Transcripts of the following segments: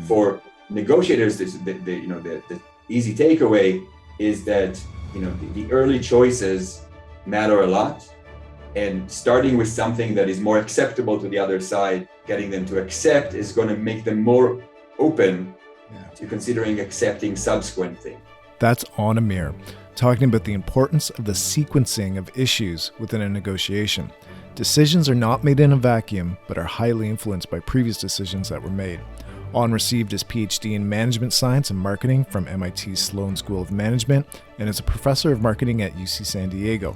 For negotiators, the easy takeaway is that the early choices matter a lot, and starting with something that is more acceptable to the other side, getting them to accept, is going to make them more open to considering accepting subsequent things. That's on Amir, talking about the importance of the sequencing of issues within a negotiation. Decisions are not made in a vacuum, but are highly influenced by previous decisions that were made. On received his Ph.D. in Management Science and Marketing from MIT's Sloan School of Management and is a professor of marketing at UC San Diego.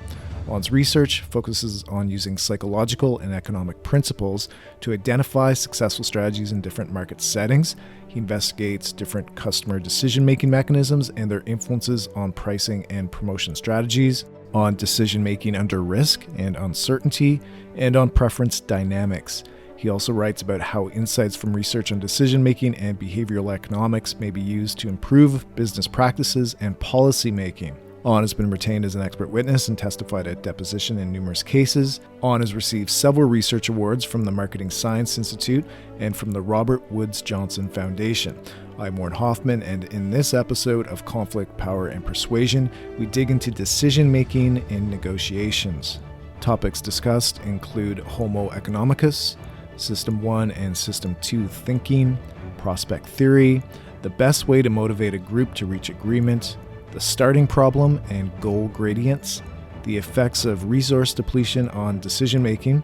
On's research focuses on using psychological and economic principles to identify successful strategies in different market settings. He investigates different customer decision-making mechanisms and their influences on pricing and promotion strategies, on decision-making under risk and uncertainty, and on preference dynamics. He also writes about how insights from research on decision-making and behavioral economics may be used to improve business practices and policy making. On has been retained as an expert witness and testified at deposition in numerous cases. On has received several research awards from the Marketing Science Institute and from the Robert Woods Johnson Foundation. I'm Warren Hoffman, and in this episode of Conflict, Power, and Persuasion, we dig into decision-making in negotiations. Topics discussed include Homo economicus, System 1 and System 2 thinking, prospect theory, the best way to motivate a group to reach agreement, the starting problem and goal gradients, the effects of resource depletion on decision-making,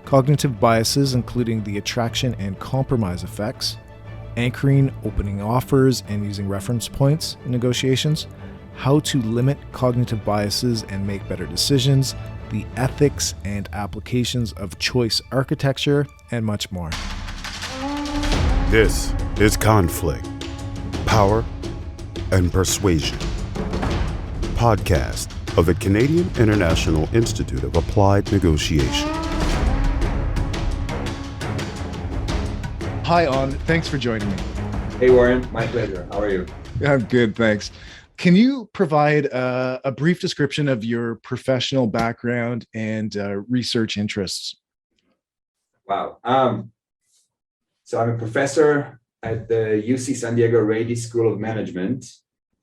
cognitive biases including the attraction and compromise effects, anchoring opening offers and using reference points in negotiations, how to limit cognitive biases and make better decisions, the ethics and applications of choice architecture, and much more. This is Conflict, Power, and Persuasion, podcast of the Canadian International Institute of Applied Negotiation. Hi, On. Thanks for joining me. Hey, Warren. My pleasure. How are you? I'm good, thanks. Can you provide a brief description of your professional background and research interests? Wow. So I'm a professor at the UC San Diego Rady School of Management.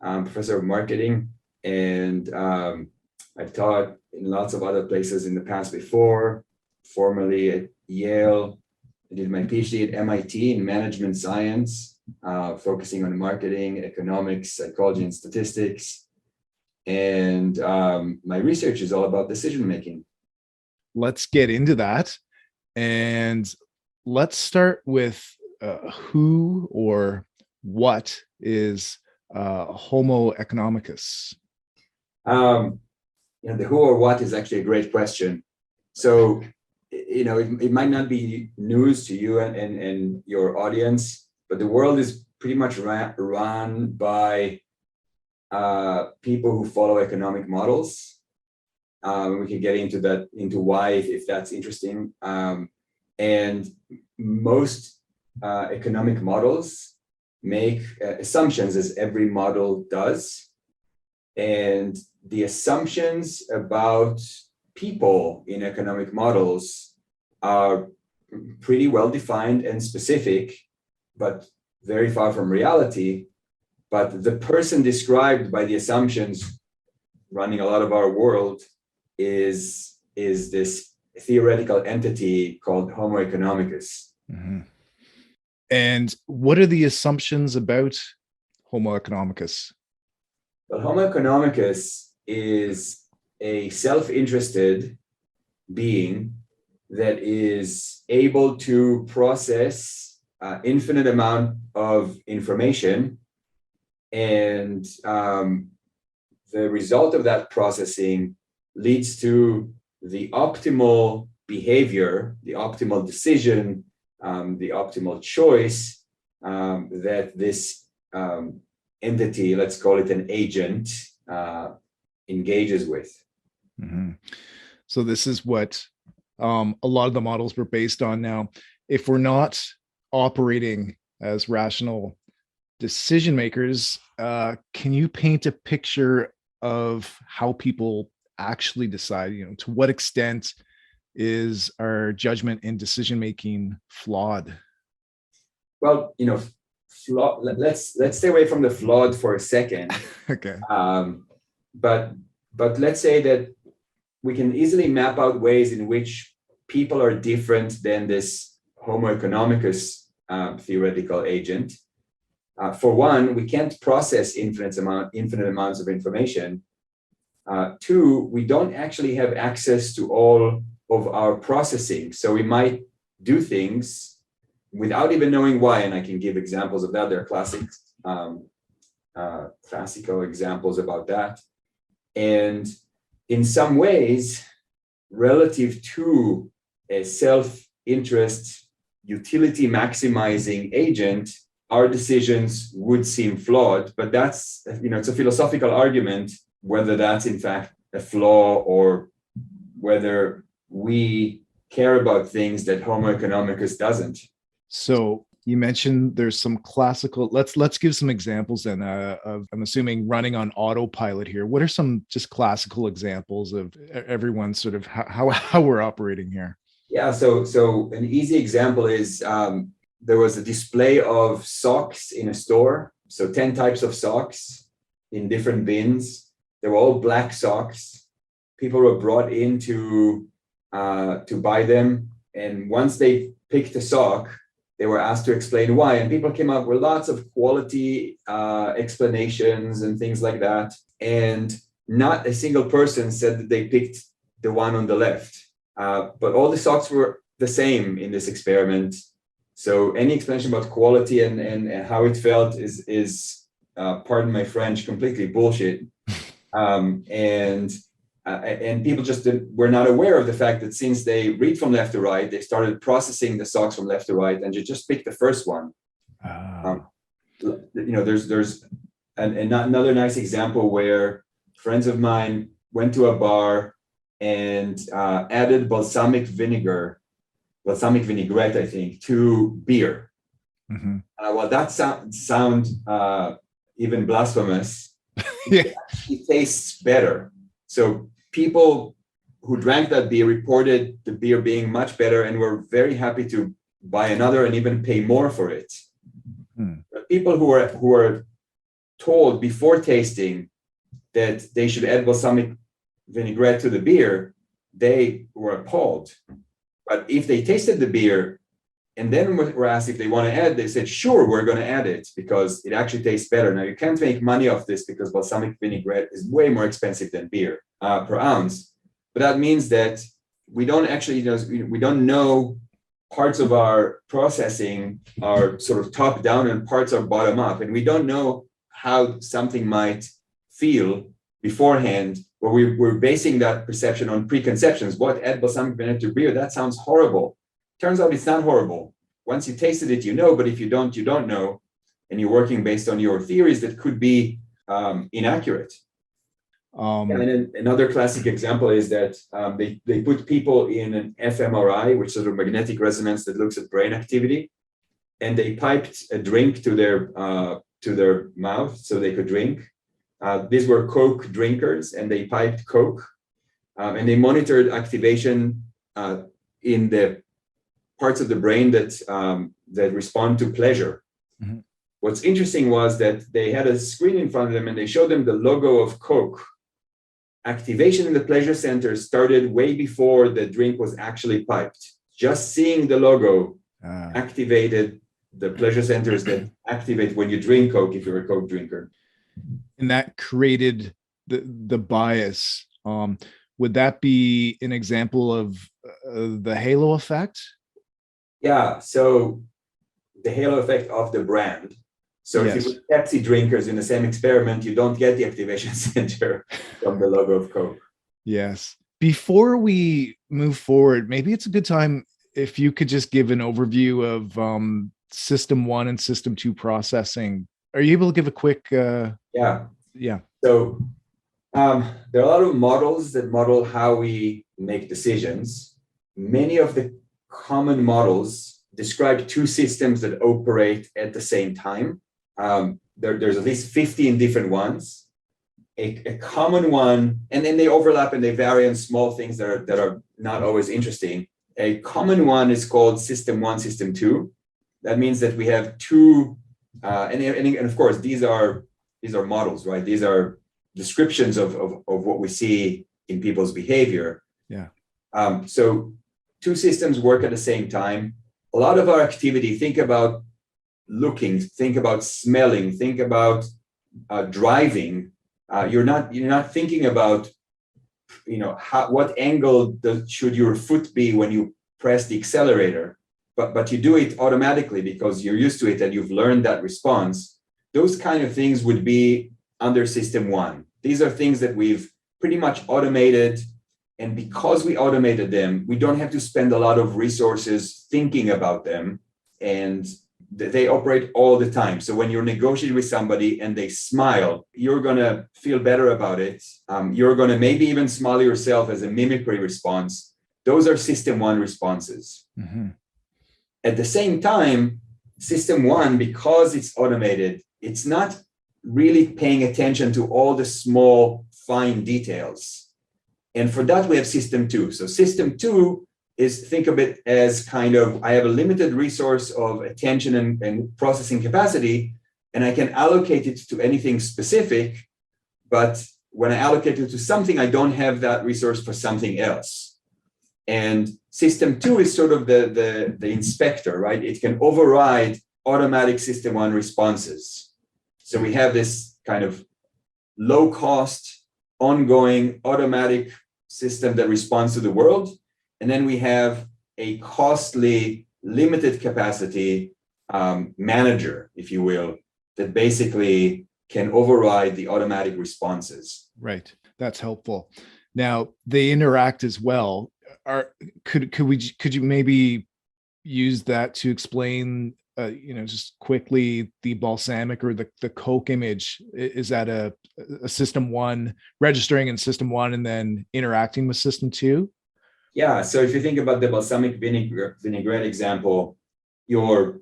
I'm professor of marketing, and I've taught in lots of other places in the past before, formerly at Yale. I did my PhD at MIT in management science, focusing on marketing, economics, psychology, and statistics. And my research is all about decision making. Let's get into that. And let's start with who or what is Homo economicus? The who or what is actually a great question. So, it might not be news to you and your audience, but the world is pretty much run by people who follow economic models. We can get into why if that's interesting. And most economic models make assumptions, as every model does. And the assumptions about people in economic models are pretty well defined and specific, but very far from reality. But the person described by the assumptions running a lot of our world is this theoretical entity called Homo economicus. Mm-hmm. And what are the assumptions about Homo economicus? Well, Homo economicus is a self-interested being that is able to process infinite amount of information, and the result of that processing leads to the optimal behavior, the optimal decision, the optimal choice that this entity, let's call it an agent, engages with. Mm-hmm. So this is what a lot of the models were based on. Now, if we're not operating as rational decision makers, can you paint a picture of how people actually decide? To what extent is our judgment and decision making flawed? Well, let's stay away from the flawed for a second. Okay. But let's say that we can easily map out ways in which people are different than this Homo economicus theoretical agent. For one, we can't process infinite amounts of information. Two, we don't actually have access to all of our processing. So we might do things without even knowing why. And I can give examples of that. There are classical examples about that. And in some ways, relative to a self-interest, utility maximizing agent, our decisions would seem flawed, but that's, it's a philosophical argument whether that's in fact a flaw or whether we care about things that Homo economicus doesn't. So you mentioned there's some classical, let's give some examples then of, I'm assuming, running on autopilot here. What are some just classical examples of everyone sort of how we're operating here? Yeah, so an easy example is there was a display of socks in a store. So 10 types of socks in different bins. They were all black socks. People were brought in to buy them. And once they picked a sock, they were asked to explain why. And people came up with lots of quality explanations and things like that. And not a single person said that they picked the one on the left. But all the socks were the same in this experiment. So any explanation about quality and how it felt is pardon my French, completely bullshit. And people just were not aware of the fact that since they read from left to right, they started processing the socks from left to right, and you just pick the first one. There's another nice example where friends of mine went to a bar and added balsamic vinaigrette, I think, to beer. Mm-hmm. Well, that sound even blasphemous. Yeah. It tastes better. So people who drank that beer reported the beer being much better and were very happy to buy another and even pay more for it. But people who were told before tasting that they should add balsamic vinaigrette to the beer, they were appalled. But if they tasted the beer and then were asked if they want to add, they said, sure, we're going to add it because it actually tastes better. Now, you can't make money off this because balsamic vinaigrette is way more expensive than beer per ounce. But that means that we don't actually, we don't know, parts of our processing are sort of top down and parts are bottom up. And we don't know how something might feel beforehand, where we're basing that perception on preconceptions. What, add balsamic vinaigrette to beer? That sounds horrible. Turns out it's not horrible. Once you tasted it, you know, but if you don't, you don't know. And you're working based on your theories that could be inaccurate. And another classic example is that they put people in an fMRI, which is sort of magnetic resonance that looks at brain activity, and they piped a drink to their mouth so they could drink. These were Coke drinkers, and they piped Coke, and they monitored activation in the parts of the brain that respond to pleasure. Mm-hmm. What's interesting was that they had a screen in front of them, and they showed them the logo of Coke. Activation in the pleasure center started way before the drink was actually piped. Just seeing the logo activated the pleasure centers that activate when you drink Coke, if you're a Coke drinker. And that created the bias. Would that be an example of the halo effect? Yeah, so the halo effect of the brand. So yes. If you put Pepsi drinkers in the same experiment, you don't get the activation center from the logo of Coke. Yes. Before we move forward, maybe it's a good time if you could just give an overview of System 1 and System 2 processing. Are you able to give a quick... Yeah. Yeah. So there are a lot of models that model how we make decisions. Many of the common models describe two systems that operate at the same time. There's at least 15 different ones. A common one, and then they overlap and they vary on small things that are not always interesting. A common one is called System 1, System 2. That means that we have two And of course, these are models, right? These are descriptions of what we see in people's behavior. Yeah. So two systems work at the same time. A lot of our activity, think about looking, think about smelling, think about driving. You're not thinking about, what angle should your foot be when you press the accelerator, but you do it automatically because you're used to it and you've learned that response. Those kind of things would be under system one. These are things that we've pretty much automated. And because we automated them, we don't have to spend a lot of resources thinking about them. And they operate all the time. So when you're negotiating with somebody and they smile, you're going to feel better about it. You're going to maybe even smile yourself as a mimicry response. Those are system one responses. Mm-hmm. At the same time, system one, because it's automated, it's not really paying attention to all the small, fine details. And for that, we have system two. So system two is, think of it as kind of, I have a limited resource of attention and processing capacity, and I can allocate it to anything specific. But when I allocate it to something, I don't have that resource for something else. And system two is sort of the inspector, right? It can override automatic system one responses. So we have this kind of low cost, ongoing, automatic system that responds to the world. And then we have a costly, limited capacity manager, if you will, that basically can override the automatic responses. Right. That's helpful. Now they interact as well. Could you maybe use that to explain, just quickly, the balsamic or the Coke image? Is that a system one registering in system one and then interacting with system two? Yeah. So if you think about the balsamic vinaigrette example, your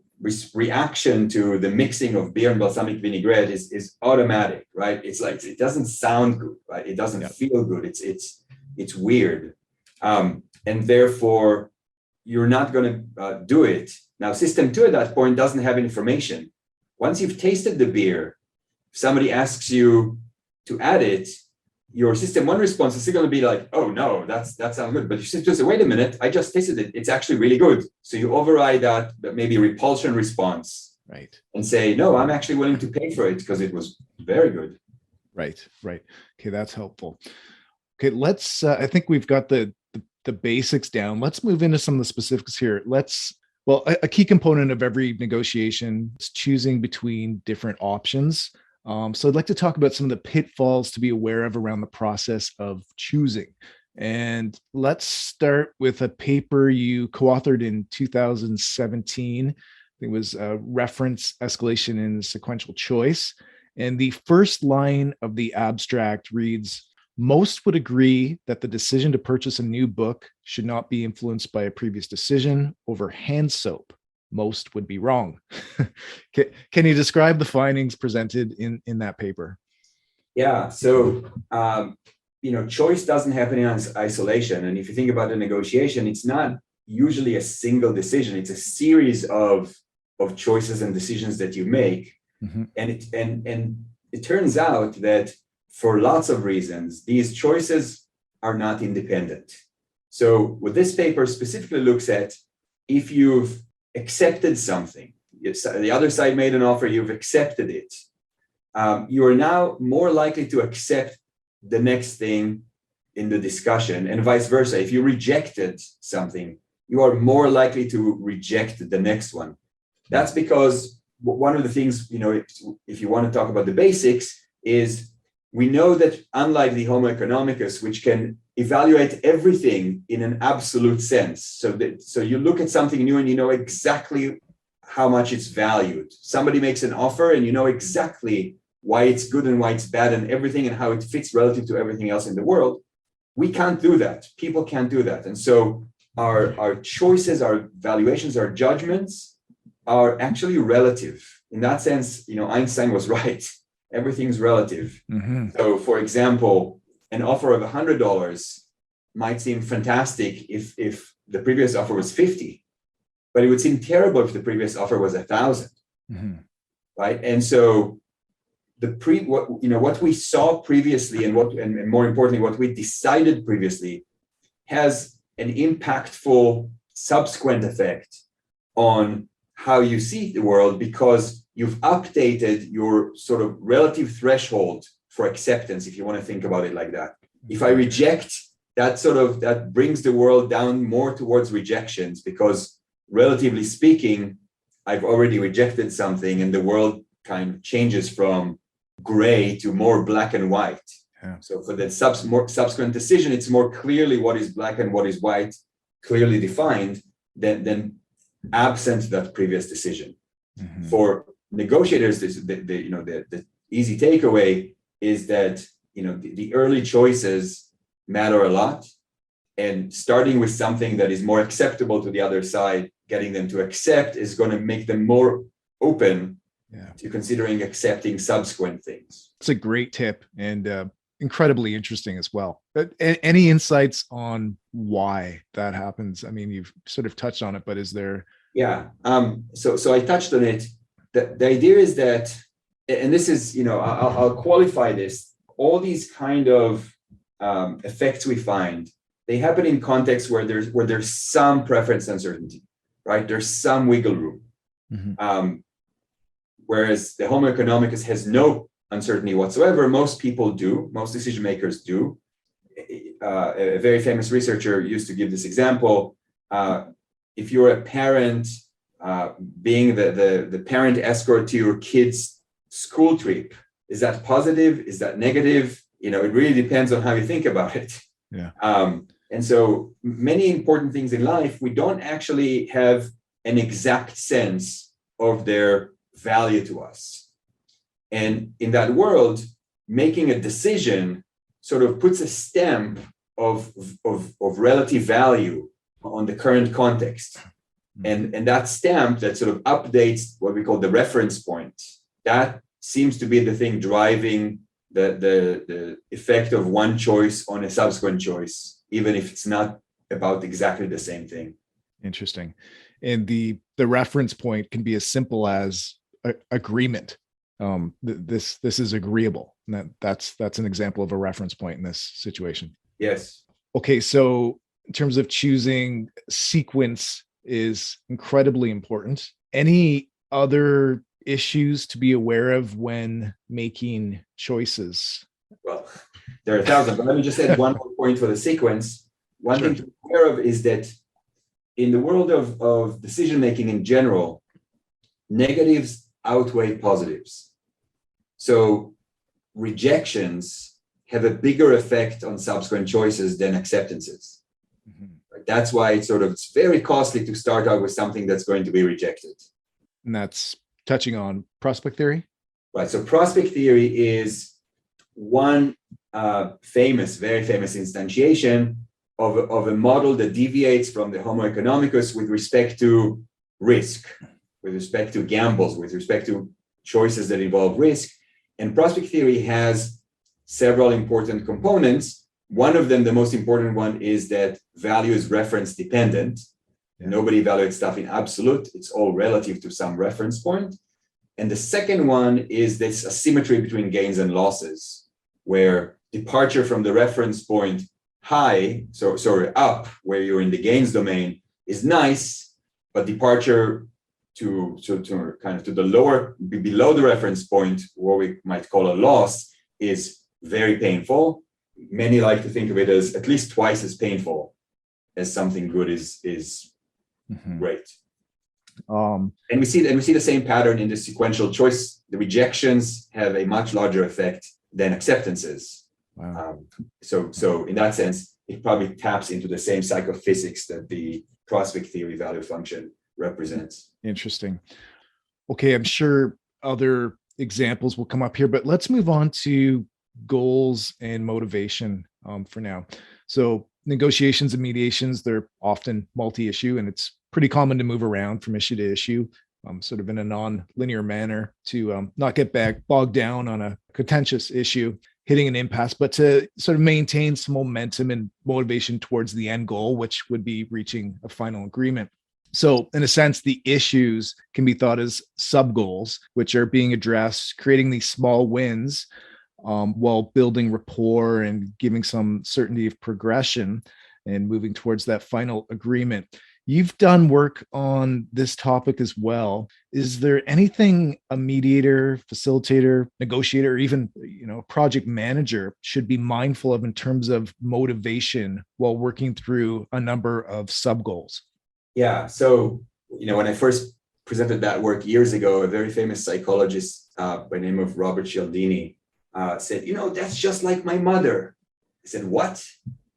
reaction to the mixing of beer and balsamic vinaigrette is automatic, right? It's like, it doesn't sound good, right? It doesn't feel good. It's weird. And therefore, you're not going to do it. Now, system two at that point doesn't have information. Once you've tasted the beer, if somebody asks you to add it, your system one response is still going to be like, oh no, that sounds good. But you just say, wait a minute, I just tasted it. It's actually really good. So you override that maybe repulsion response, right, and say, no, I'm actually willing to pay for it because it was very good. Right. Okay, that's helpful. Okay, let's. I think we've got the basics down. Let's move into some of the specifics here. Well, a key component of every negotiation is choosing between different options. So I'd like to talk about some of the pitfalls to be aware of around the process of choosing. And let's start with a paper you co-authored in 2017. I think it was reference escalation in sequential choice. And the first line of the abstract reads, "Most would agree that the decision to purchase a new book should not be influenced by a previous decision over hand soap. Most would be wrong." Can you describe the findings presented in that paper? Yeah. So, choice doesn't happen in isolation. And if you think about a negotiation, it's not usually a single decision. It's a series of choices and decisions that you make. Mm-hmm. And it turns out that for lots of reasons, these choices are not independent. So what this paper specifically looks at, if you've accepted something, the other side made an offer, you've accepted it, you are now more likely to accept the next thing in the discussion, and vice versa. If you rejected something, you are more likely to reject the next one. That's because one of the things, if you want to talk about the basics, is we know that unlike the Homo economicus, which can evaluate everything in an absolute sense, so you look at something new and you know exactly how much it's valued. Somebody makes an offer and you know exactly why it's good and why it's bad and everything and how it fits relative to everything else in the world. We can't do that. People can't do that. And so our choices, our valuations, our judgments are actually relative. In that sense, Einstein was right. Everything's relative. Mm-hmm. So, for example, an offer of $100 might seem fantastic if the previous offer was $50, but it would seem terrible if the previous offer was $1,000. Mm-hmm. right? And so what we saw previously and more importantly, what we decided previously has an impactful subsequent effect on how you see the world, because you've updated your sort of relative threshold for acceptance, if you want to think about it like that. If I reject, that brings the world down more towards rejections, because relatively speaking, I've already rejected something and the world kind of changes from gray to more black and white. Yeah. So for the subsequent decision, it's more clearly what is black and what is white, clearly defined, than absent that previous decision. Mm-hmm. For negotiators, the easy takeaway is that the early choices matter a lot, and starting with something that is more acceptable to the other side, getting them to accept, is going to make them more open to considering accepting subsequent things. It's a great tip, and incredibly interesting as well. But any insights on why that happens? I mean, you've sort of touched on it, but is there? Yeah. So I touched on it. The idea is that, and this is, I'll qualify this. All these kind of effects we find, they happen in contexts where there's some preference uncertainty, right? There's some wiggle room. Mm-hmm. Whereas the Homo economicus has no uncertainty whatsoever. Most decision makers do. A very famous researcher used to give this example. If you're a parent, being the parent escort to your kid's school trip, is that positive? Is that negative? It really depends on how you think about it. Yeah. And so many important things in life, we don't actually have an exact sense of their value to us. And in that world, making a decision sort of puts a stamp of relative value on the current context. And that stamp that sort of updates what we call the reference point, that seems to be the thing driving the effect of one choice on a subsequent choice, even if it's not about exactly the same thing. Interesting. And the reference point can be as simple as agreement. This is agreeable. And that's an example of a reference point in this situation. Yes. Okay, so in terms of choosing, sequence is incredibly important. Any other issues to be aware of when making choices? Well, there are 1,000, but let me just add one more point for the sequence. One thing to be aware of is that in the world of decision making in general, negatives outweigh positives. So rejections have a bigger effect on subsequent choices than acceptances. Mm-hmm. Right? That's why it's very costly to start out with something that's going to be rejected. And that's touching on prospect theory? Right. So prospect theory is one very famous instantiation of a model that deviates from the Homo economicus with respect to risk, with respect to gambles, with respect to choices that involve risk. And prospect theory has several important components. One of them, the most important one, is that value is reference dependent. Yeah. Nobody evaluates stuff in absolute. It's all relative to some reference point. And the second one is this asymmetry between gains and losses, where departure from the reference point up, where you're in the gains domain, is nice, but departure to the lower, below the reference point, what we might call a loss, is very painful. Many like to think of it as at least twice as painful as something good is mm-hmm. Great. And we see the same pattern in the sequential choice. The rejections have a much larger effect than acceptances. Wow. So in that sense, it probably taps into the same psychophysics that the prospect theory value function represents. Interesting. Okay, I'm sure other examples will come up here, but let's move on to goals and motivation for now. So negotiations and mediations, they're often multi-issue, and it's pretty common to move around from issue to issue, sort of in a non-linear manner, to not get bogged down on a contentious issue, hitting an impasse, but to sort of maintain some momentum and motivation towards the end goal, which would be reaching a final agreement. So in a sense, the issues can be thought as sub goals, which are being addressed, creating these small wins while building rapport and giving some certainty of progression and moving towards that final agreement. You've done work on this topic as well. Is there anything a mediator, facilitator, negotiator, or even project manager should be mindful of in terms of motivation while working through a number of sub goals? Yeah. So, when I first presented that work years ago, a very famous psychologist by the name of Robert Cialdini said, that's just like my mother. I said, what?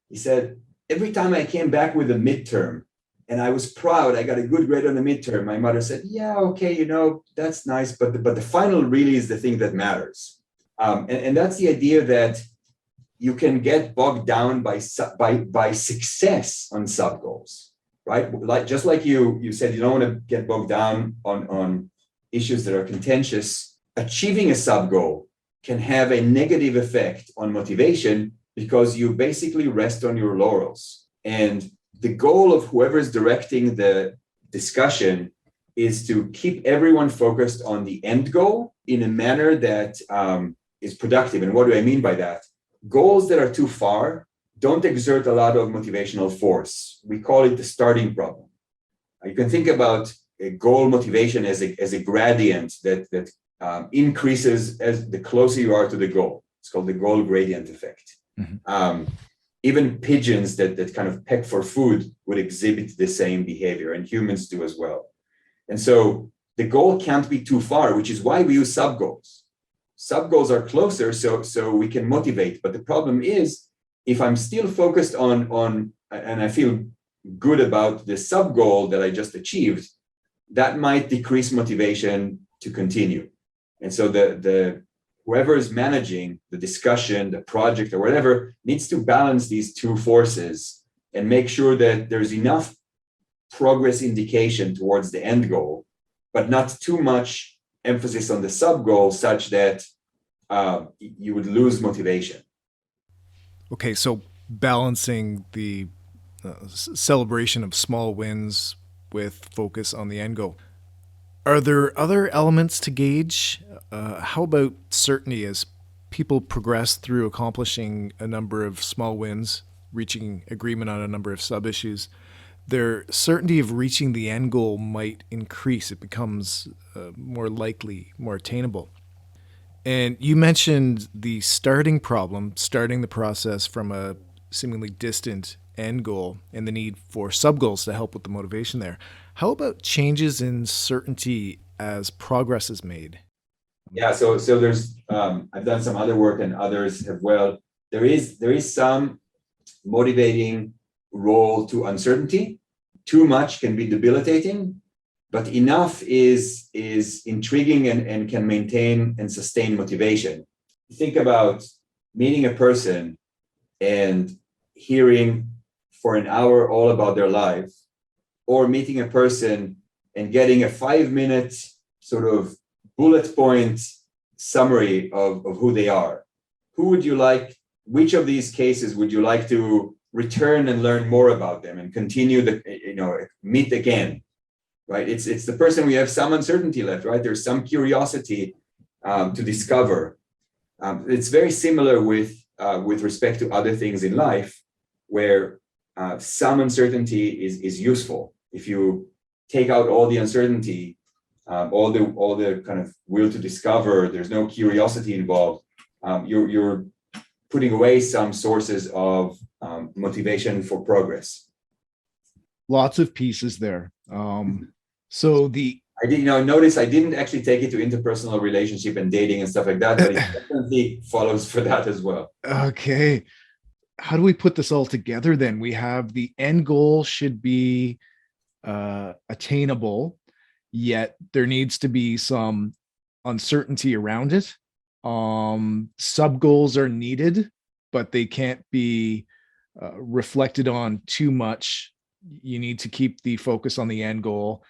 He said, every time I came back with a midterm and I was proud, I got a good grade on the midterm, my mother said, yeah, okay, that's nice, but the final really is the thing that matters. And that's the idea that you can get bogged down by success on sub goals, right? Just like you said, you don't want to get bogged down on issues that are contentious. Achieving a sub goal can have a negative effect on motivation because you basically rest on your laurels. And the goal of whoever's directing the discussion is to keep everyone focused on the end goal in a manner that is productive. And what do I mean by that? Goals that are too far don't exert a lot of motivational force. We call it the starting problem. You can think about a goal motivation as a gradient that increases as the closer you are to the goal. It's called the goal gradient effect. Mm-hmm. Even pigeons that kind of peck for food would exhibit the same behavior, and humans do as well. And so the goal can't be too far, which is why we use sub goals. Sub goals are closer, so we can motivate. But the problem is, if I'm still focused on and I feel good about the sub goal that I just achieved, that might decrease motivation to continue. And so the whoever is managing the discussion, the project, or whatever, needs to balance these two forces and make sure that there's enough progress indication towards the end goal, but not too much emphasis on the sub goal such that you would lose motivation. Okay, so balancing the celebration of small wins with focus on the end goal. Are there other elements to gauge? How about certainty as people progress through accomplishing a number of small wins, reaching agreement on a number of sub-issues? Their certainty of reaching the end goal might increase. It becomes more likely, more attainable. And you mentioned the starting problem, starting the process from a seemingly distant end goal and the need for sub-goals to help with the motivation there. How about changes in certainty as progress is made? Yeah, so there's I've done some other work and others have well. There is some motivating role to uncertainty. Too much can be debilitating, but enough is intriguing and can maintain and sustain motivation. Think about meeting a person and hearing for an hour all about their life, or meeting a person and getting a 5-minute sort of bullet point summary of who they are. Who would you like, which of these cases would you like to return and learn more about them and continue meet again, right? It's the person we have some uncertainty left, right? There's some curiosity to discover. It's very similar with respect to other things in life where some uncertainty is useful. If you take out all the uncertainty, all the kind of will to discover, there's no curiosity involved, you're putting away some sources of motivation for progress. Lots of pieces there. I did, notice I didn't actually take it to interpersonal relationship and dating and stuff like that, but it definitely follows for that as well. Okay. How do we put this all together then? We have the end goal should be attainable, yet there needs to be some uncertainty around it. Sub goals are needed, but they can't be reflected on too much. You need to keep the focus on the end goal.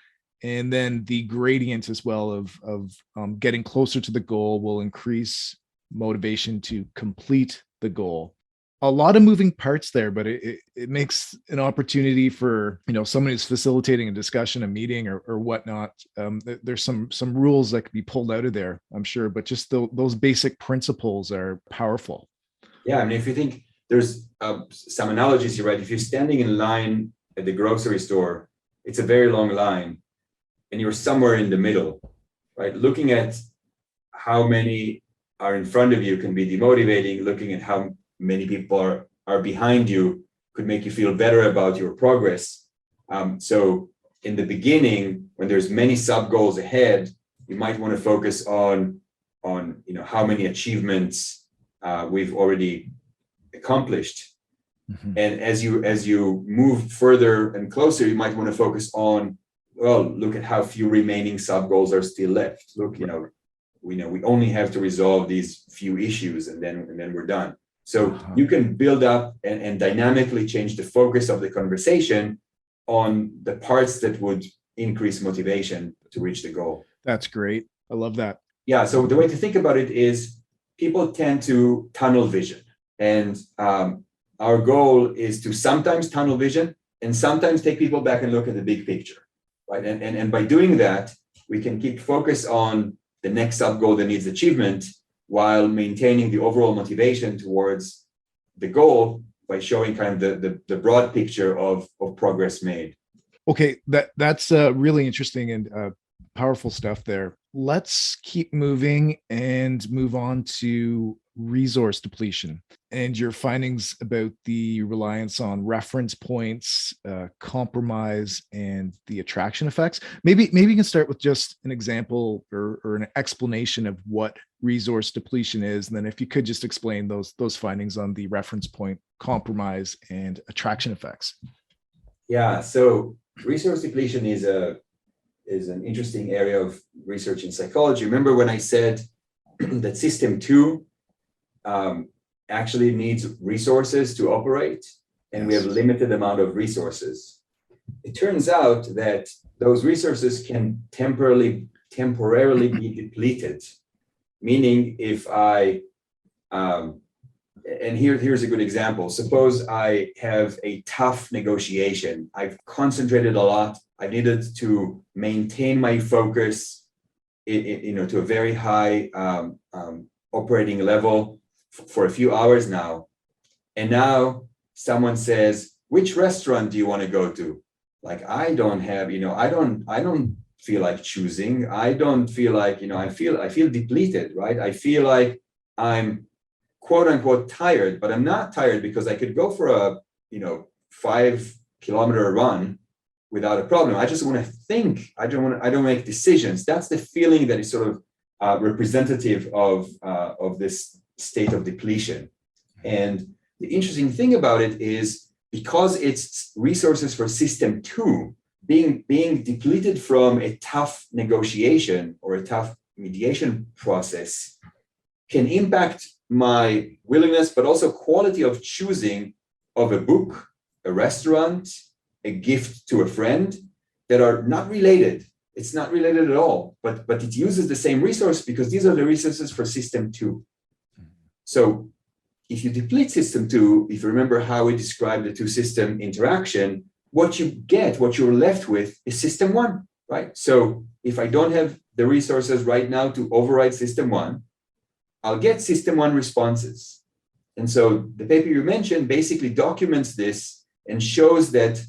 And then the gradient as well of getting closer to the goal will increase motivation to complete the goal. a lot of moving parts there, but it makes an opportunity for, someone who's facilitating a discussion, a meeting or whatnot. There's some rules that could be pulled out of there, I'm sure, but just those basic principles are powerful. Yeah, I mean, if you think there's some analogies here, right? If you're standing in line at the grocery store, it's a very long line, and you're somewhere in the middle, right? Looking at how many are in front of you can be demotivating. Looking at how many people are behind you could make you feel better about your progress. So in the beginning, when there's many sub goals ahead, you might want to focus on how many achievements we've already accomplished. Mm-hmm. And as you move further and closer, you might want to focus on, well, look at how few remaining sub goals are still left. Look, we only have to resolve these few issues, and then we're done. So you can build up and dynamically change the focus of the conversation on the parts that would increase motivation to reach the goal. That's great. I love that. Yeah. So the way to think about it is people tend to tunnel vision, and our goal is to sometimes tunnel vision and sometimes take people back and look at the big picture, right? And by doing that, we can keep focus on the next sub goal that needs achievement, while maintaining the overall motivation towards the goal by showing kind of the broad picture of progress made. Okay, that's really interesting and powerful stuff there. Let's keep moving and move on to resource depletion and your findings about the reliance on reference points, compromise, and the attraction effects. Maybe you can start with just an example or an explanation of what resource depletion is, and then if you could just explain those findings on the reference point, compromise, and attraction effects. Yeah, so resource depletion is an interesting area of research in psychology. Remember when I said that system 2 actually needs resources to operate, and we have limited amount of resources. It turns out that those resources can temporarily be depleted. Meaning, if I and here's a good example. Suppose I have a tough negotiation. I've concentrated a lot. I needed to maintain my focus, to a very high operating level for a few hours now. And now someone says, which restaurant do you want to go to? Like, I don't have, I don't feel like choosing. I don't feel like, I feel depleted, right? I feel like I'm quote unquote tired, but I'm not tired because I could go for a, 5-kilometer run without a problem. I just want to think. I don't make decisions. That's the feeling that is sort of representative of this state of depletion. And the interesting thing about it is, because it's resources for system 2 being depleted from a tough negotiation or a tough mediation process can impact my willingness, but also quality of choosing of a book, a restaurant, a gift to a friend, that are not related. It's not related at all, but it uses the same resource because these are the resources for system 2. So if you deplete system 2, if you remember how we described the two-system interaction, what you're left with is system 1, right? So if I don't have the resources right now to override system 1, I'll get system 1 responses. And so the paper you mentioned basically documents this and shows that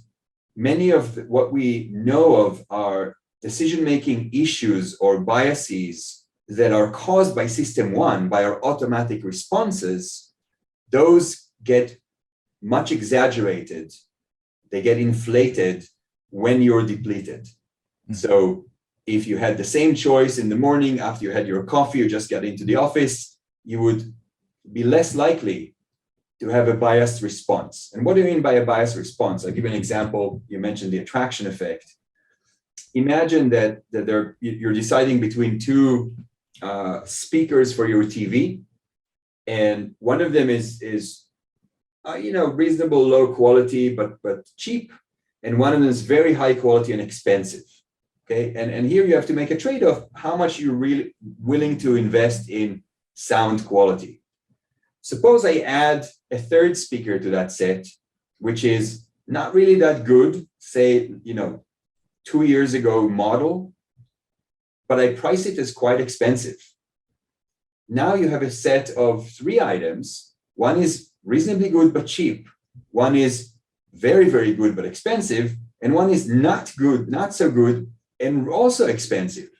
many of what we know of are decision-making issues or biases that are caused by system 1, by our automatic responses. Those get much exaggerated. They get inflated when you're depleted. Mm-hmm. So if you had the same choice in the morning after you had your coffee, you just got into the office, you would be less likely to have a biased response. And what do you mean by a biased response? I'll give you an example. You mentioned the attraction effect. Imagine that you're deciding between two speakers for your TV, and one of them is reasonable low quality but cheap, and one of them is very high quality and expensive. Okay, and here you have to make a trade-off: how much you're really willing to invest in sound quality. suppose I add a third speaker to that set, which is not really that good, say, 2 years ago model, but I price it as quite expensive. Now you have a set of 3 items. One is reasonably good but cheap. One is very, very good but expensive. And one is not good, not so good, and also expensive.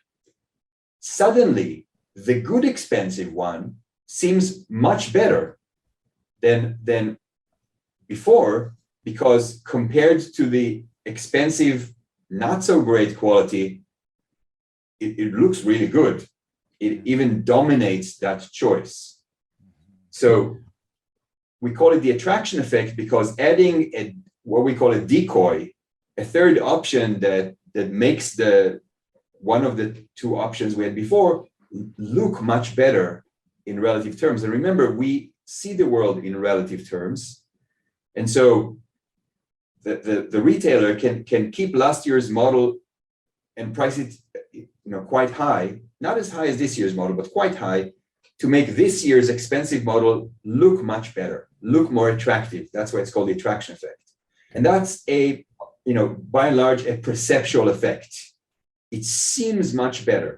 Suddenly, the good expensive one seems much better than before, because compared to the expensive, not so great quality, it looks really good. It even dominates that choice. So we call it the attraction effect, because adding what we call a decoy, a third option that makes the one of the 2 options we had before look much better in relative terms. And remember, we see the world in relative terms. And so the retailer can keep last year's model and price it quite high, not as high as this year's model, but quite high, to make this year's expensive model look much better, look more attractive. That's why it's called the attraction effect. And that's by and large, a perceptual effect. It seems much better.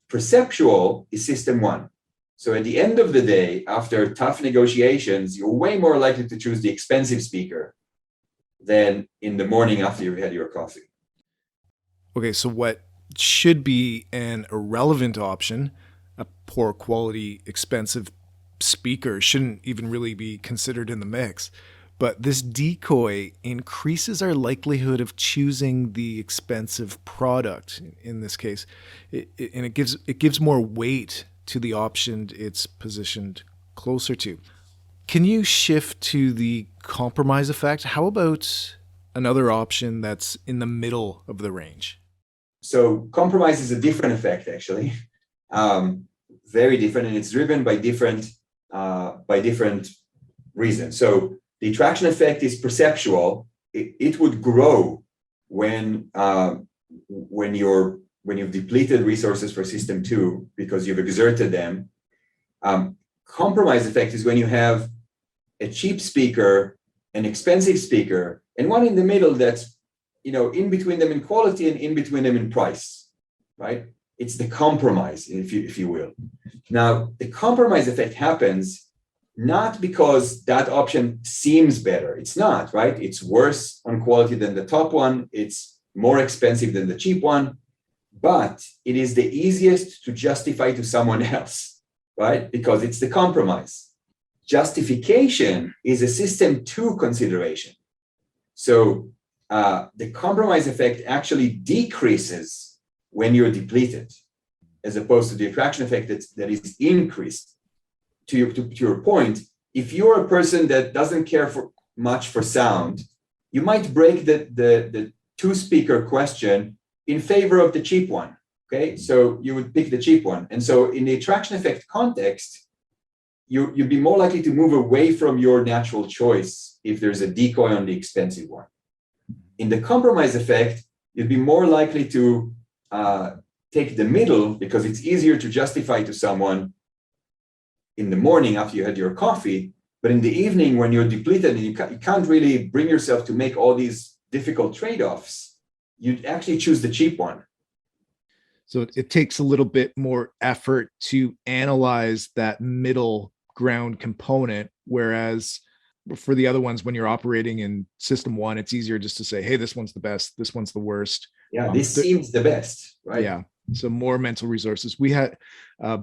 Perceptual is system 1. So at the end of the day, after tough negotiations, you're way more likely to choose the expensive speaker than in the morning after you've had your coffee. Okay, so what should be an irrelevant option, a poor quality, expensive speaker, shouldn't even really be considered in the mix. But this decoy increases our likelihood of choosing the expensive product in this case, and it gives more weight to the option it's positioned closer to. Can you shift to the compromise effect? How about another option that's in the middle of the range? So compromise is a different effect, actually, very different, and it's driven by different reasons. So the attraction effect is perceptual. It would grow when you've depleted resources for system 2 because you've exerted them. Compromise effect is when you have a cheap speaker, an expensive speaker, and one in the middle that's in between them in quality and in between them in price, right? It's the compromise, if you will. Now, the compromise effect happens not because that option seems better. It's not, right? It's worse on quality than the top one. It's more expensive than the cheap one, but it is the easiest to justify to someone else, right? Because it's the compromise. Justification is a system 2 consideration. So the compromise effect actually decreases when you're depleted, as opposed to the attraction effect that is increased. To your point, if you're a person that doesn't care much for sound, you might break the 2-speaker question in favor of the cheap one. Okay, so you would pick the cheap one. And so in the attraction effect context, you'd be more likely to move away from your natural choice if there's a decoy on the expensive one. In the compromise effect, you'd be more likely to take the middle because it's easier to justify to someone in the morning after you had your coffee, but in the evening when you're depleted and you can't really bring yourself to make all these difficult trade-offs, you'd actually choose the cheap one. So it takes a little bit more effort to analyze that middle ground component, whereas for the other ones, when you're operating in system 1, it's easier just to say, hey, this one's the best, this one's the worst. Yeah, this seems the best, right? Yeah. So more mental resources. We had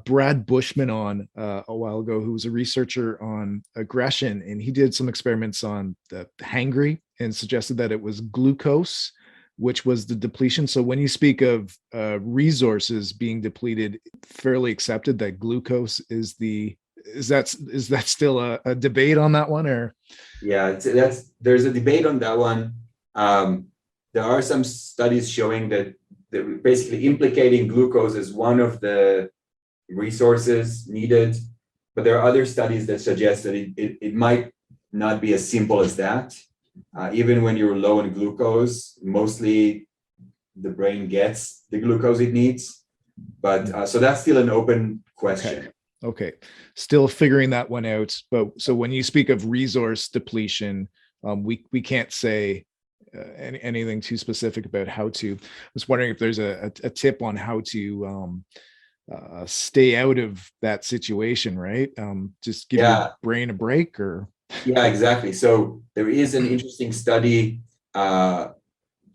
Brad Bushman on a while ago, who was a researcher on aggression, and he did some experiments on the hangry and suggested that it was glucose, which was the depletion. So when you speak of resources being depleted, fairly accepted that glucose is that still a debate on that one, or? Yeah, there's a debate on that one. There are some studies showing that they're basically implicating glucose as one of the resources needed, but there are other studies that suggest that it might not be as simple as that. Even when you're low in glucose, mostly the brain gets the glucose it needs. But so that's still an open question. Okay. Okay. Still figuring that one out. But so when you speak of resource depletion, we can't say anything too specific about how to. I was wondering if there's a tip on how to stay out of that situation, right? Just give your brain a break, or yeah, exactly. So there is an interesting study done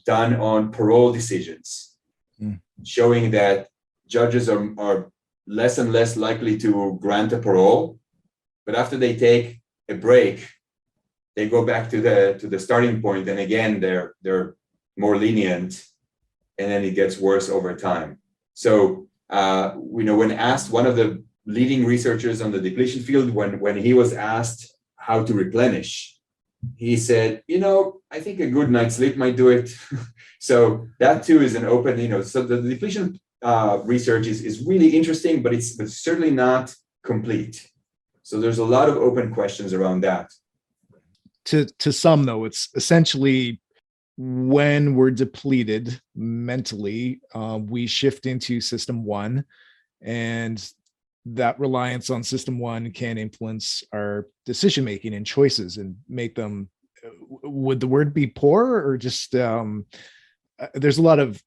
on parole decisions, showing that judges are less and less likely to grant a parole, but after they take a break, they go back to the starting point, and again they're more lenient, and then it gets worse over time. So when asked, one of the leading researchers on the depletion field, when he was asked how to replenish, he said, I think a good night's sleep might do it. So that too is an open, so the depletion research is really interesting, but it's certainly not complete. So there's a lot of open questions around that. To some, though, it's essentially when we're depleted mentally, we shift into system one, and that reliance on system one can influence our decision making and choices and make them, would the word be poor, or just there's a lot of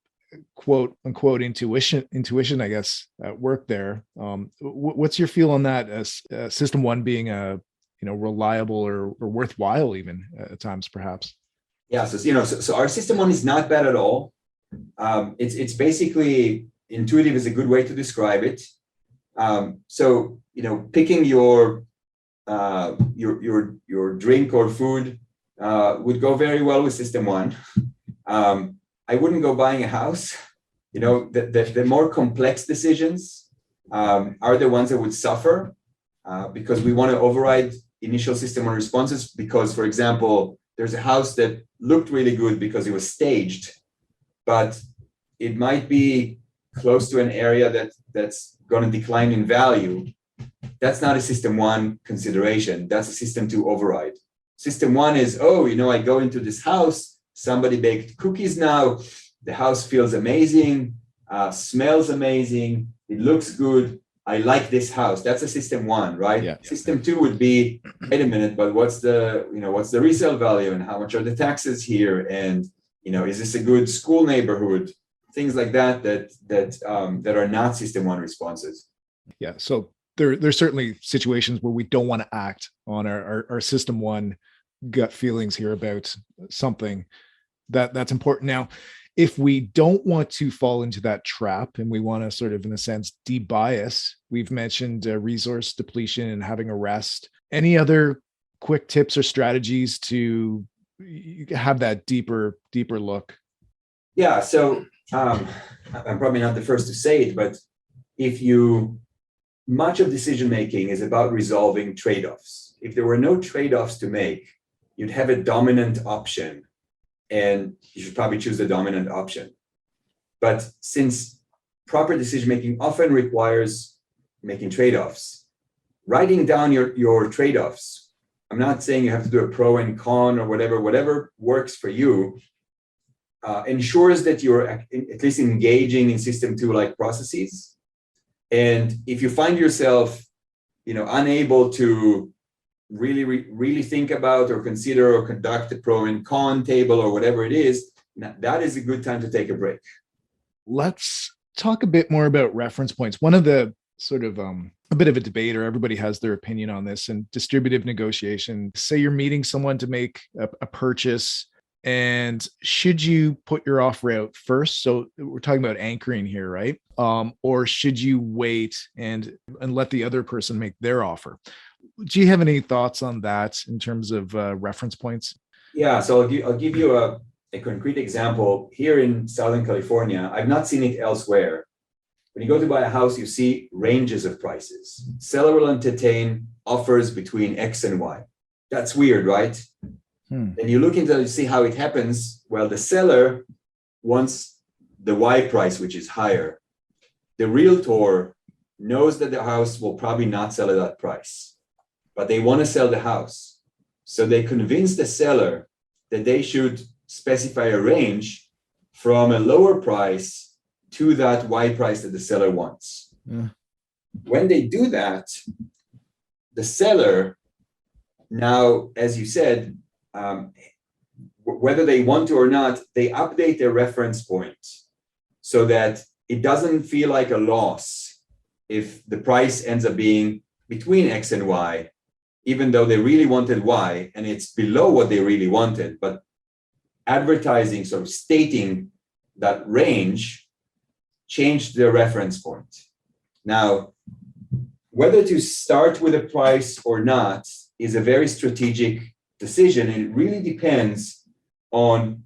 quote unquote intuition, I guess, at work there. What's your feel on that, as system one being a reliable or worthwhile even at times, perhaps? Yeah, so our system one is not bad at all. It's basically intuitive is a good way to describe it. So picking your drink or food would go very well with system one. I wouldn't go buying a house. The more complex decisions are the ones that would suffer because we want to override initial system one responses. Because, for example, there's a house that looked really good because it was staged, but it might be close to an area that's going to decline in value. That's not a system one consideration. That's a system two override. System one is, I go into this house, somebody baked cookies now, the house feels amazing, smells amazing, it looks good, I like this house. That's a system one, right? Yeah. System two would be, wait a minute, but what's the resale value, and how much are the taxes here? And, is this a good school neighborhood? Things like that are not system one responses. Yeah. So there's certainly situations where we don't want to act on our system one gut feelings here about something that's important. Now, if we don't want to fall into that trap and we want to sort of, in a sense, debias, we've mentioned resource depletion and having a rest. Any other quick tips or strategies to have that deeper look? Yeah. So I'm probably not the first to say it, but much of decision making is about resolving trade-offs. If there were no trade-offs to make, you'd have a dominant option, and you should probably choose the dominant option. But since proper decision making often requires making trade-offs, writing down your trade-offs, I'm not saying you have to do a pro and con or whatever works for you, ensures that you're at least engaging in system two like processes. And if you find yourself, unable to really think about or consider or conduct a pro and con table or whatever it is, that is a good time to take a break. Let's talk a bit more about reference points. One of the sort of a bit of a debate, or everybody has their opinion on this, and distributive negotiation. Say you're meeting someone to make a purchase, and should you put your offer out first? So we're talking about anchoring here, right? Or should you wait and let the other person make their offer? Do you have any thoughts on that in terms of reference points? Yeah, so I'll give you a concrete example. Here in Southern California, I've not seen it elsewhere. When you go to buy a house, you see ranges of prices. Seller will entertain offers between X and Y. That's weird, right? Then you look into it, you see how it happens. Well, the seller wants the Y price, which is higher. The realtor knows that the house will probably not sell at that price, but they want to sell the house. So they convince the seller that they should specify a range from a lower price to that Y price that the seller wants. when they do that, the seller now, as you said, whether they want to or not, they update their reference point so that it doesn't feel like a loss if the price ends up being between X and Y, even though they really wanted Y and it's below what they really wanted. But advertising, sort of stating that range, changed their reference point. Now, whether to start with a price or not is a very strategic decision, and it really depends on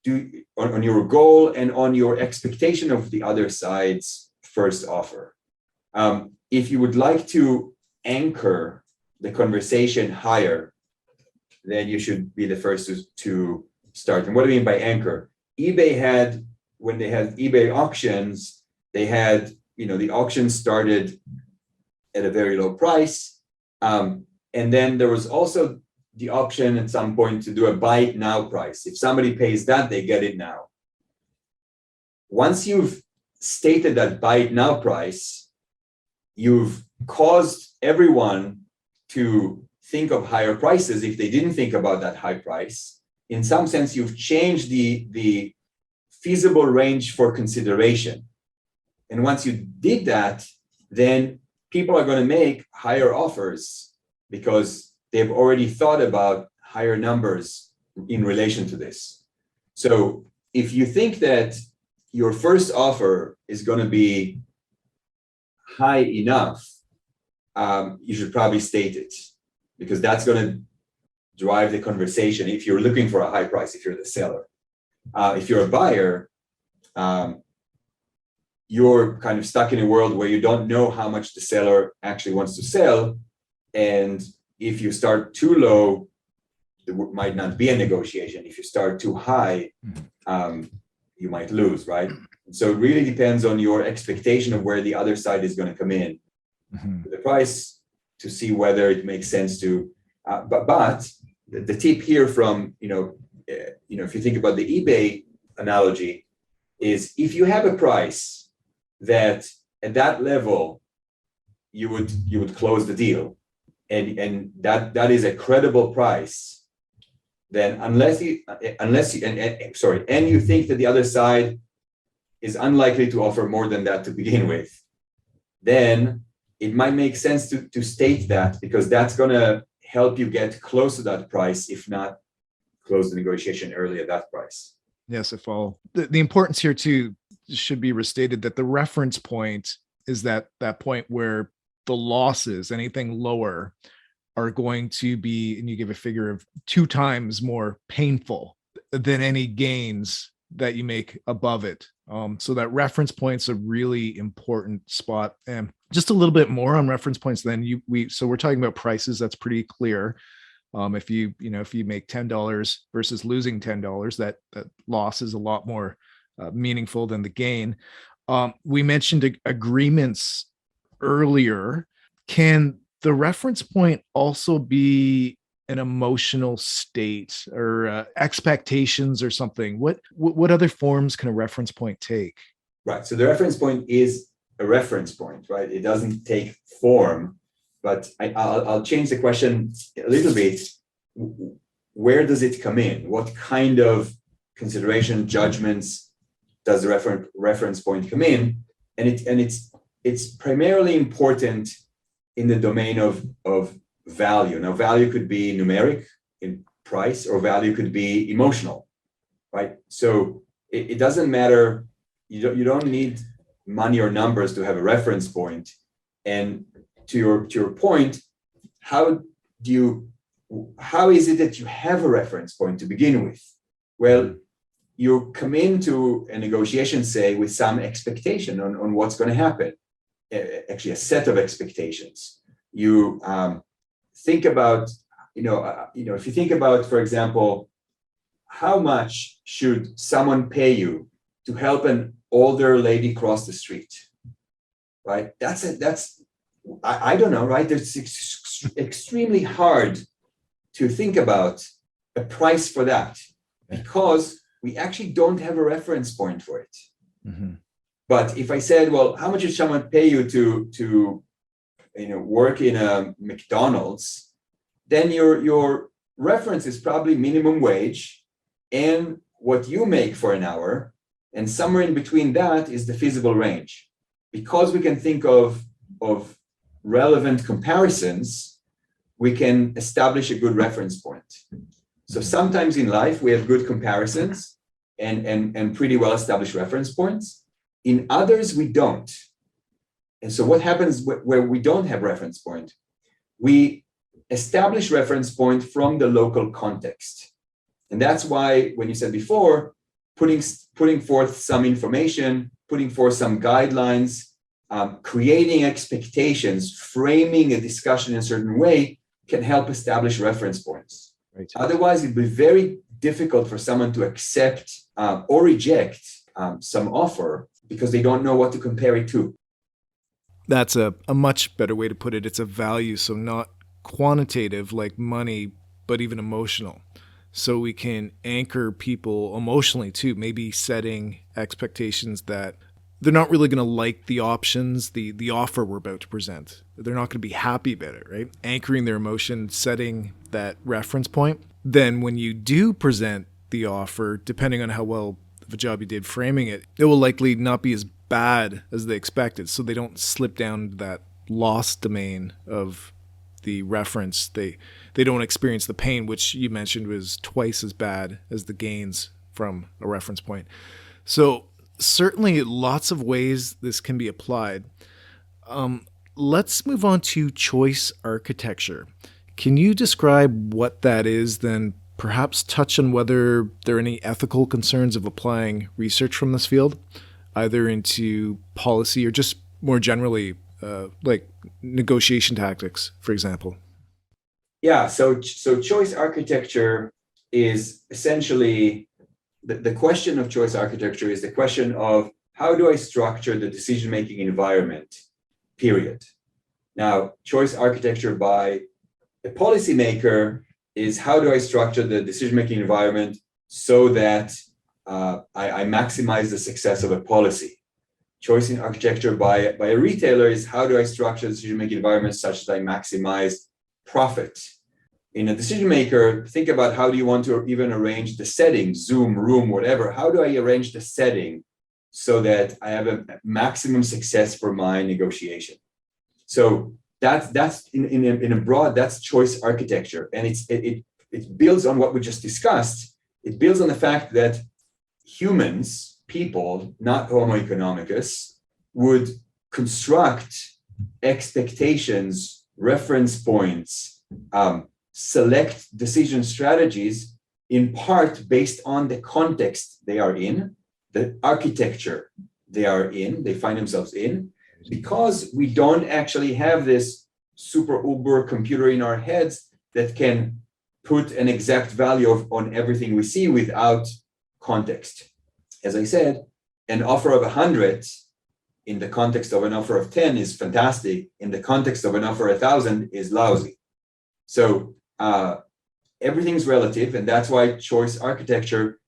your goal and on your expectation of the other side's first offer. If you would like to anchor the conversation higher, then you should be the first to start. And what do I mean by anchor? eBay had, when they had eBay auctions, they had, the auction started at a very low price. And then there was also the option at some point to do a buy it now price. If somebody pays that, they get it now. Once you've stated that buy it now price, you've caused everyone to think of higher prices if they didn't think about that high price. In some sense, you've changed the feasible range for consideration. And once you did that, then people are going to make higher offers because they've already thought about higher numbers in relation to this. So if you think that your first offer is going to be high enough, you should probably state it, because that's going to drive the conversation if you're looking for a high price, if you're the seller. If you're a buyer, you're kind of stuck in a world where you don't know how much the seller actually wants to sell. And if you start too low, there might not be a negotiation. If you start too high, you might lose, right? So it really depends on your expectation of where the other side is going to come in with the price to see whether it makes sense to. But the tip here from, if you think about the eBay analogy, is if you have a price that at that level you would close the deal, and that is a credible price, then and you think that the other side is unlikely to offer more than that to begin with, then it might make sense to state that, because that's going to help you get close to that price, if not close the negotiation early at that price. Yes, I follow. The importance here too should be restated that the reference point is that point where the losses, anything lower, are going to be, and you give a figure of 2 times more painful than any gains that you make above it. So that reference point's a really important spot. And just a little bit more on reference points, then so we're talking about prices. That's pretty clear. If you make $10 versus losing $10, that loss is a lot more meaningful than the gain. We mentioned agreements earlier. Can the reference point also be an emotional state or expectations or something? What other forms can a reference point take? Right. So the reference point is a reference point, right? It doesn't take form. But I'll change the question a little bit. Where does it come in? What kind of consideration, judgments does the reference point come in? And it's primarily important in the domain of value. Now, value could be numeric in price, or value could be emotional, right? So it doesn't matter. You don't need money or numbers to have a reference point. And to your point, how is it that you have a reference point to begin with? Well, you come into a negotiation, say, with some expectation on what's going to happen, actually a set of expectations. You think about, if you think about, for example, how much should someone pay you to help an older lady cross the street, right? I don't know, right? It's extremely hard to think about a price for that, because we actually don't have a reference point for it. But if I said, well, how much did someone pay you to work in a McDonald's, then your reference is probably minimum wage and what you make for an hour, and somewhere in between that is the feasible range. Because we can think of relevant comparisons, we can establish a good reference point. So sometimes in life we have good comparisons and pretty well established reference points. In others we don't. And so what happens where we don't have reference point? We establish reference point from the local context. And that's why when you said before, putting forth some information, putting forth some guidelines, creating expectations, framing a discussion in a certain way can help establish reference points. Right. Otherwise, it'd be very difficult for someone to accept or reject some offer because they don't know what to compare it to. That's a much better way to put it. It's a value, so not quantitative like money, but even emotional. So we can anchor people emotionally too, maybe setting expectations that they're not really going to like the options, the offer we're about to present. They're not going to be happy about it, right? Anchoring their emotion, setting that reference point. Then when you do present the offer, depending on how well of a job you did framing it, it will likely not be as bad as they expected. So they don't slip down to that lost domain of the reference. They don't experience the pain, which you mentioned was twice as bad as the gains from a reference point. So certainly lots of ways this can be applied. Let's move on to choice architecture. Can you describe what that is, then perhaps touch on whether there are any ethical concerns of applying research from this field, either into policy or just more generally, like negotiation tactics, for example? Yeah, so choice architecture is essentially, the question of choice architecture is the question of how do I structure the decision-making environment, period. Now, choice architecture by a policymaker is how do I structure the decision-making environment so that I maximize the success of a policy. Choice in architecture by a retailer is how do I structure the decision-making environment such that I maximize profit. In a decision maker, think about how do you want to even arrange the setting, Zoom, room, whatever. How do I arrange the setting so that I have a maximum success for my negotiation? So that's in a broad, that's choice architecture. And it builds on what we just discussed. It builds on the fact that humans, people, not Homo economicus, would construct expectations, reference points, select decision strategies in part based on the context they are in, the architecture they find themselves in, because we don't actually have this super uber computer in our heads that can put an exact value on everything we see without context. As I said, an offer of 100 in the context of an offer of 10 is fantastic. In the context of an offer of 1,000 is lousy. So everything's relative, and that's why choice architecture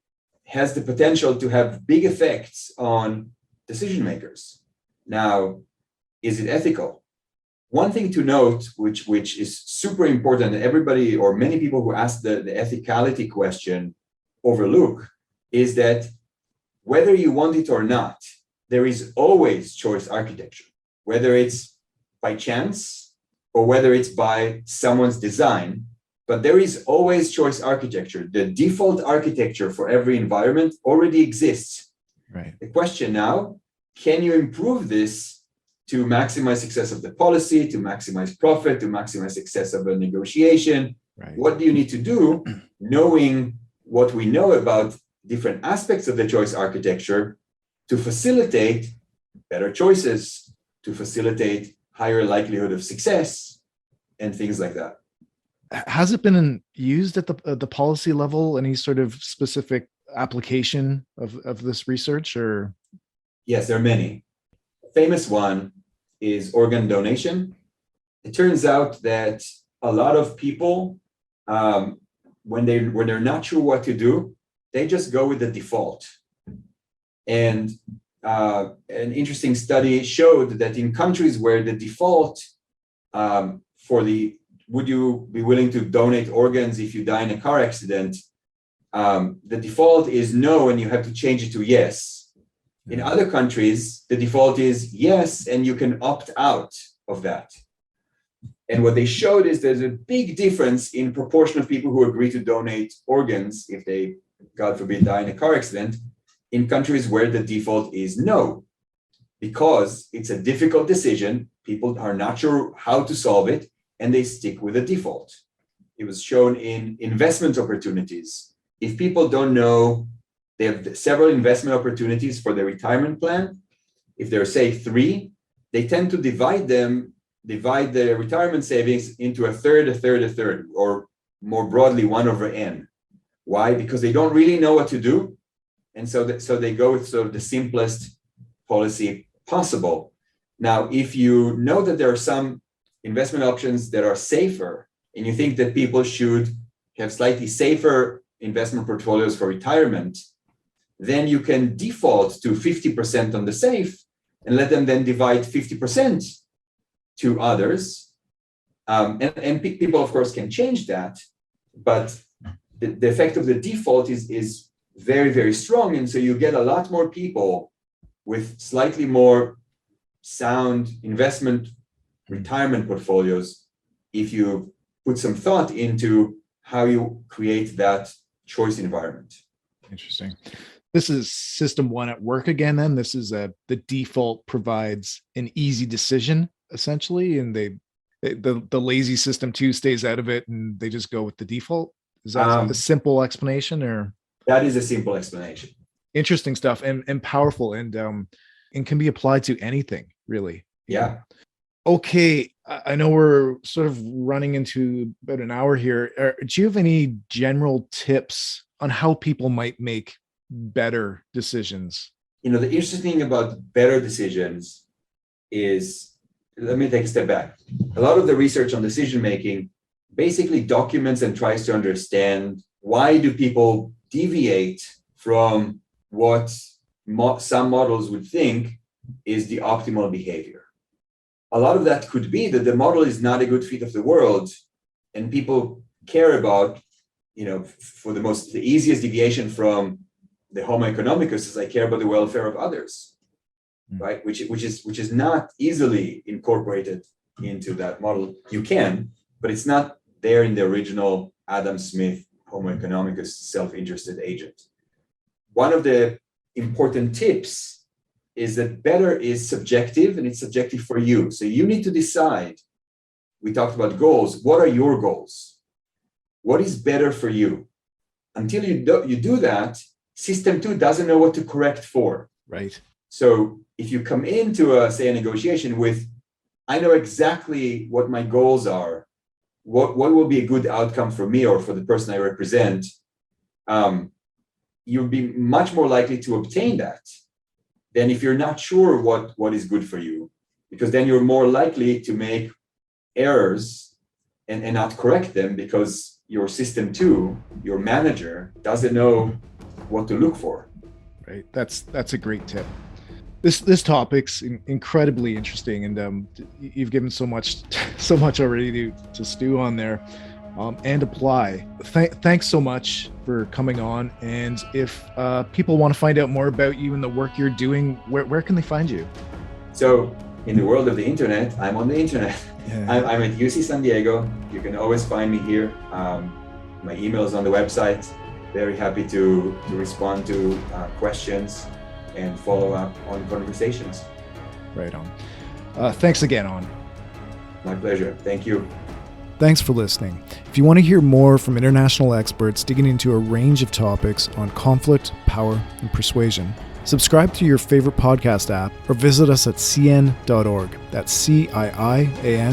has the potential to have big effects on decision makers. Now, is it ethical? One thing to note, which is super important, and everybody or many people who ask the ethicality question overlook, is that whether you want it or not, there is always choice architecture, whether it's by chance or whether it's by someone's design, but there is always choice architecture. The default architecture for every environment already exists. Right. The question now, can you improve this to maximize success of the policy, to maximize profit, to maximize success of a negotiation? Right. What do you need to do, knowing what we know about different aspects of the choice architecture, to facilitate better choices, to facilitate higher likelihood of success, and things like that. Has it been used at the policy level? Any sort of specific application of this research, or? Yes, there are many. A famous one is organ donation. It turns out that a lot of people, when they're not sure what to do, they just go with the default. And an interesting study showed that in countries where the default would you be willing to donate organs if you die in a car accident, the default is no, and you have to change it to yes. In other countries, the default is yes, and you can opt out of that. And what they showed is there's a big difference in proportion of people who agree to donate organs if they, God forbid, die in a car accident, in countries where the default is no, because it's a difficult decision. People are not sure how to solve it, and they stick with the default. It was shown in investment opportunities. If people don't know, they have several investment opportunities for their retirement plan. If there are, say, 3, they tend to divide their retirement savings into a third, or more broadly, 1/n. Why? Because they don't really know what to do. And so they go with sort of the simplest policy possible. Now, if you know that there are some investment options that are safer, and you think that people should have slightly safer investment portfolios for retirement, then you can default to 50% on the safe and let them then divide 50% to others. And people, of course, can change that, but the effect of the default is very, very strong. And so you get a lot more people with slightly more sound investment retirement portfolios if you put some thought into how you create that choice environment. Interesting. This is system 1 at work again, then. This is the default provides an easy decision, essentially, and the lazy system 2 stays out of it and they just go with the default. Is that a simple explanation, or? That is a simple explanation. Interesting stuff, and powerful, and can be applied to anything, really. Yeah. Okay, I know we're sort of running into about an hour here. Do you have any general tips on how people might make better decisions? The interesting thing about better decisions is, let me take a step back. A lot of the research on decision making basically documents and tries to understand why do people deviate from what some models would think is the optimal behavior. A lot of that could be that the model is not a good fit of the world, and people care about, for the easiest deviation from the Homo economicus is I care about the welfare of others, right? Which is not easily incorporated into that model. You can, but it's not there in the original Adam Smith Homo economicus self-interested agent. One of the important tips is that better is subjective, and it's subjective for you. So you need to decide. We talked about goals. What are your goals? What is better for you? Until you do that, system 2 doesn't know what to correct for. Right. So if you come into a negotiation with, I know exactly what my goals are, what will be a good outcome for me or for the person I represent, you'll be much more likely to obtain that than if you're not sure what is good for you, because then you're more likely to make errors and not correct them because your system 2, your manager, doesn't know what to look for. Right. That's a great tip. This topic's incredibly interesting, and you've given so much already to stew on there and apply. Thanks so much for coming on. And if people want to find out more about you and the work you're doing, where can they find you? So in the world of the internet, I'm on the internet. Yeah. I'm at UC San Diego. You can always find me here. My email is on the website. Very happy to respond to questions and follow up on conversations. Right on. Thanks again, On. My pleasure. Thank you. Thanks for listening. If you want to hear more from international experts digging into a range of topics on conflict, power, and persuasion, subscribe to your favorite podcast app or visit us at cien.org. That's CIIAN.org.